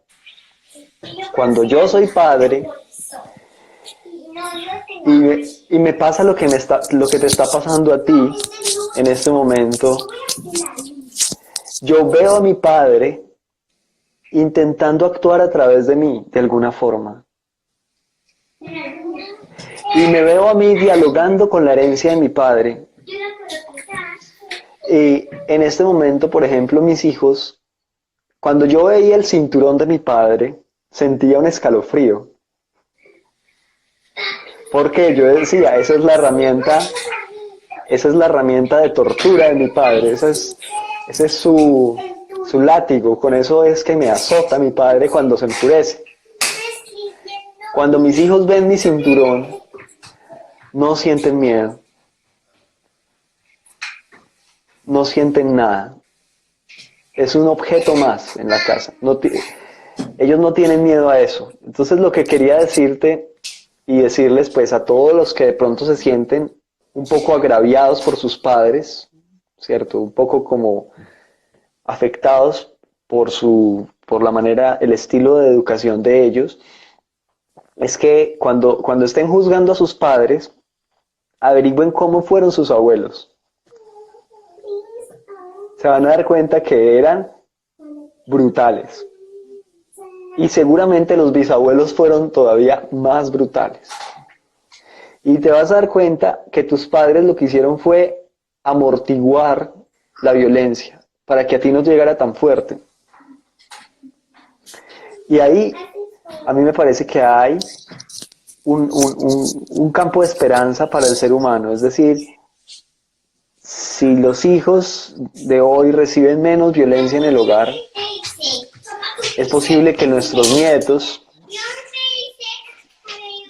Cuando yo soy padre y me pasa lo que te está pasando a ti en este momento, yo veo a mi padre intentando actuar a través de mí, de alguna forma. Y me veo a mí dialogando con la herencia de mi padre. Y en este momento, por ejemplo, mis hijos, cuando yo veía el cinturón de mi padre, sentía un escalofrío. Porque yo decía, esa es la herramienta de tortura de mi padre, ese es su látigo, con eso es que me azota mi padre cuando se enfurece. Cuando mis hijos ven mi cinturón, no sienten miedo, no sienten nada. Es un objeto más en la casa. Ellos no tienen miedo a eso. Entonces lo que quería decirte y decirles pues a todos los que de pronto se sienten un poco agraviados por sus padres, ¿cierto? Un poco como afectados por la manera, el estilo de educación de ellos, es que cuando estén juzgando a sus padres, averigüen cómo fueron sus abuelos. Se van a dar cuenta que eran brutales. Y seguramente los bisabuelos fueron todavía más brutales. Y te vas a dar cuenta que tus padres lo que hicieron fue amortiguar la violencia para que a ti no llegara tan fuerte. Y ahí a mí me parece que hay un campo de esperanza para el ser humano. Es decir, si los hijos de hoy reciben menos violencia en el hogar, es posible que nuestros nietos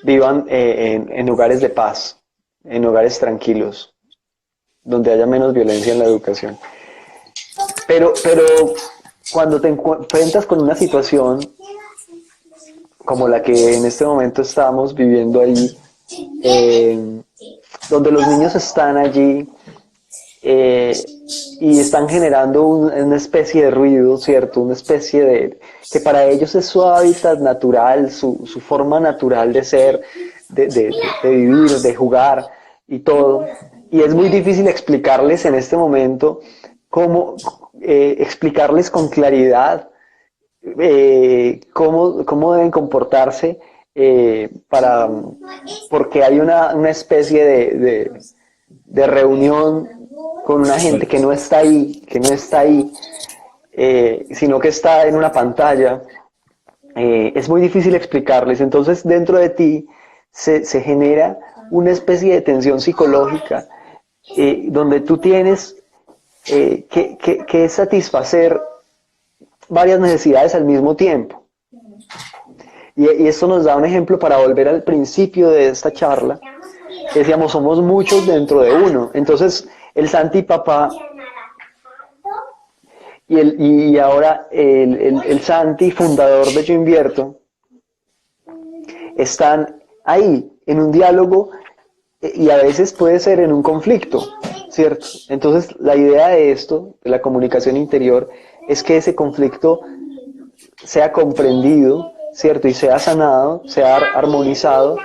vivan en hogares de paz, en hogares tranquilos, donde haya menos violencia en la educación. Pero cuando te enfrentas con una situación como la que en este momento estamos viviendo ahí, donde los niños están allí eh, y están generando una especie de ruido, ¿cierto? Una especie de, que para ellos es su hábitat natural, su forma natural de ser, de vivir, de jugar y todo. Y es muy difícil explicarles en este momento cómo, explicarles con claridad cómo deben comportarse para, porque hay una especie de reunión con una gente que no está ahí, sino que está en una pantalla. Es muy difícil explicarles. Entonces, dentro de ti se genera una especie de tensión psicológica donde tú tienes que satisfacer varias necesidades al mismo tiempo. Y esto nos da un ejemplo para volver al principio de esta charla. Decíamos, somos muchos dentro de uno. Entonces, el Santi papá y ahora el Santi, fundador de Yo Invierto, están ahí en un diálogo y a veces puede ser en un conflicto, ¿cierto? Entonces, la idea de esto, de la comunicación interior, es que ese conflicto sea comprendido, ¿cierto? Y sea sanado, sea armonizado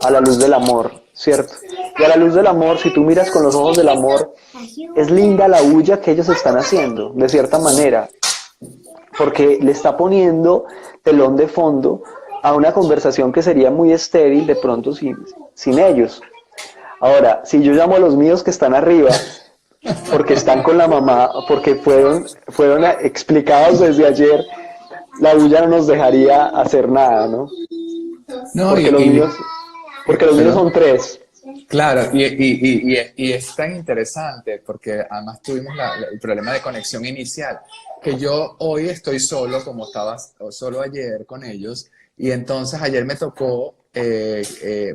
a la luz del amor, ¿cierto? Y a la luz del amor, si tú miras con los ojos del amor, es linda la bulla que ellos están haciendo, de cierta manera, porque le está poniendo telón de fondo a una conversación que sería muy estéril de pronto sin ellos. Ahora, si yo llamo a los míos que están arriba, porque están con la mamá, porque fueron explicados desde ayer, la bulla no nos dejaría hacer nada, ¿no? No, porque los míos son 3. Claro, y es tan interesante porque además tuvimos el problema de conexión inicial, que yo hoy estoy solo, como estaba solo ayer con ellos, y entonces ayer me tocó,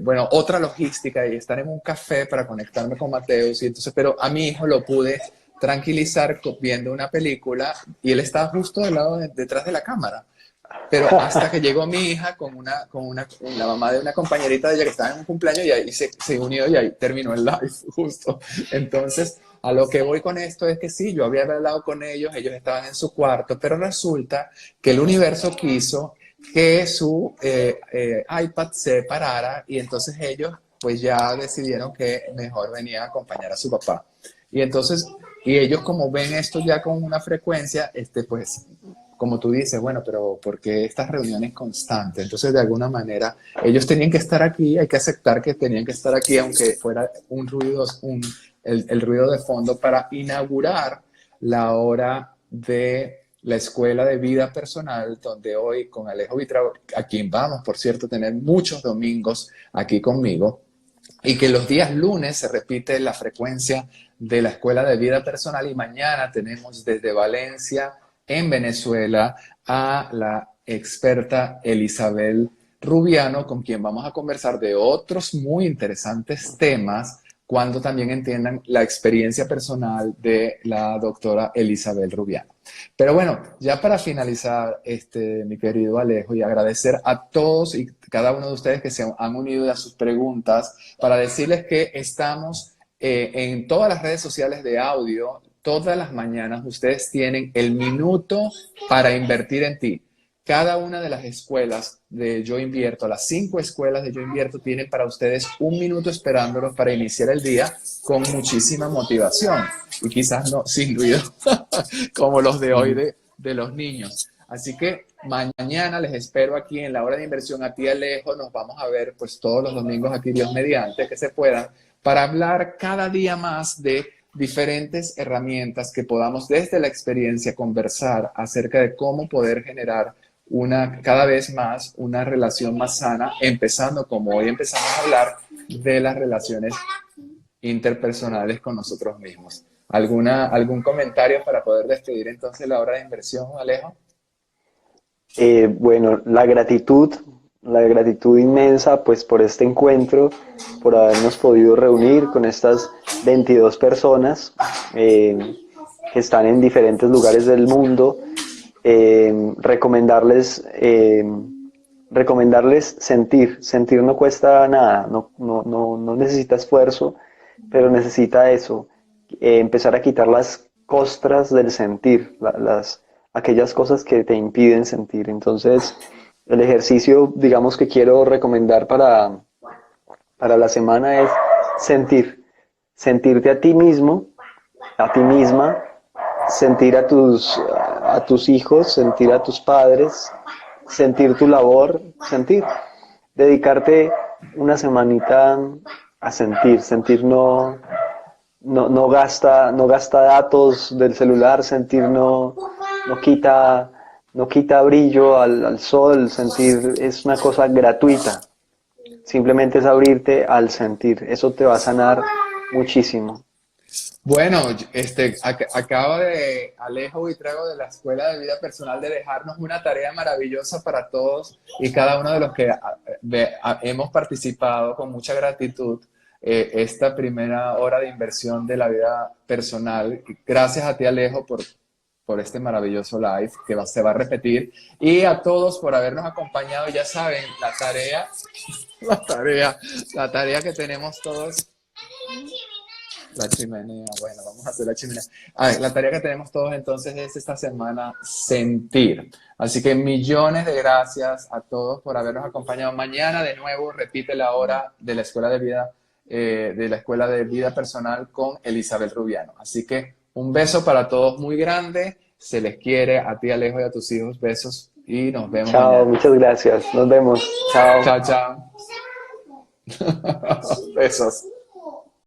bueno, otra logística y estar en un café para conectarme con Mateus, y entonces, pero a mi hijo lo pude tranquilizar viendo una película y él estaba justo del lado detrás de la cámara. Pero hasta que llegó mi hija con la mamá de una compañerita de ella que estaba en un cumpleaños y ahí se unió y ahí terminó el live justo. Entonces, a lo que voy con esto es que sí, yo había hablado con ellos, ellos estaban en su cuarto, pero resulta que el universo quiso que su iPad se parara y entonces ellos pues ya decidieron que mejor venía a acompañar a su papá. Y entonces, y ellos como ven esto ya con una frecuencia, pues como tú dices, bueno, pero ¿por qué estas reuniones constantes? Entonces, de alguna manera, ellos tenían que estar aquí, hay que aceptar que tenían que estar aquí, aunque fuera un ruido, el ruido de fondo para inaugurar la hora de la Escuela de Vida Personal, donde hoy con Alejo Vitrao, a quien vamos, por cierto, a tener muchos domingos aquí conmigo, y que los días lunes se repite la frecuencia de la Escuela de Vida Personal y mañana tenemos desde Valencia, en Venezuela, a la experta Elizabeth Rubiano, con quien vamos a conversar de otros muy interesantes temas cuando también entiendan la experiencia personal de la doctora Elizabeth Rubiano. Pero bueno, ya para finalizar, mi querido Alejo, y agradecer a todos y cada uno de ustedes que se han unido a sus preguntas, para decirles que estamos en todas las redes sociales de audio. Todas las mañanas ustedes tienen el minuto para invertir en ti. Cada una de las escuelas de Yo Invierto, las 5 escuelas de Yo Invierto, tienen para ustedes un minuto esperándolos para iniciar el día con muchísima motivación y quizás no sin ruido como los de hoy de los niños. Así que mañana les espero aquí en la hora de inversión. A ti, Alejo, nos vamos a ver pues todos los domingos aquí, Dios mediante, que se puedan, para hablar cada día más de diferentes herramientas que podamos desde la experiencia conversar acerca de cómo poder generar cada vez más una relación más sana, empezando como hoy empezamos a hablar de las relaciones interpersonales con nosotros mismos. ¿Algún comentario para poder despedir entonces la hora de inversión, Alejo? Bueno, la gratitud inmensa pues por este encuentro, por habernos podido reunir con estas 22 personas que están en diferentes lugares del mundo. Recomendarles sentir no cuesta nada, no necesita esfuerzo, pero necesita eso, empezar a quitar las costras del sentir, aquellas cosas que te impiden sentir. Entonces, el ejercicio, digamos, que quiero recomendar para la semana es sentirte a ti mismo, a ti misma, sentir a tus hijos, sentir a tus padres, sentir tu labor, dedicarte una semanita a sentir no gasta datos del celular, sentir no quita brillo al sol, sentir es una cosa gratuita, simplemente es abrirte al sentir, eso te va a sanar muchísimo. Bueno, acabo de, Alejo Buitrago de la Escuela de Vida Personal, de dejarnos una tarea maravillosa para todos y cada uno de los que hemos participado con mucha gratitud esta primera hora de inversión de la vida personal. Gracias a ti, Alejo, por este maravilloso live que se va a repetir, y a todos por habernos acompañado. Ya saben, la tarea que tenemos todos. La chimenea, bueno, vamos a hacer la chimenea. A ver, la tarea que tenemos todos entonces es esta semana sentir. Así que millones de gracias a todos por habernos acompañado. Mañana de nuevo repite la hora de la Escuela de Vida Personal con Elizabeth Rubiano. Así que un beso para todos muy grande. Se les quiere, a ti, Alejo, y a tus hijos. Besos y nos vemos Chao, mañana. muchas gracias. Nos vemos. Chao. Chao, chao. Besos.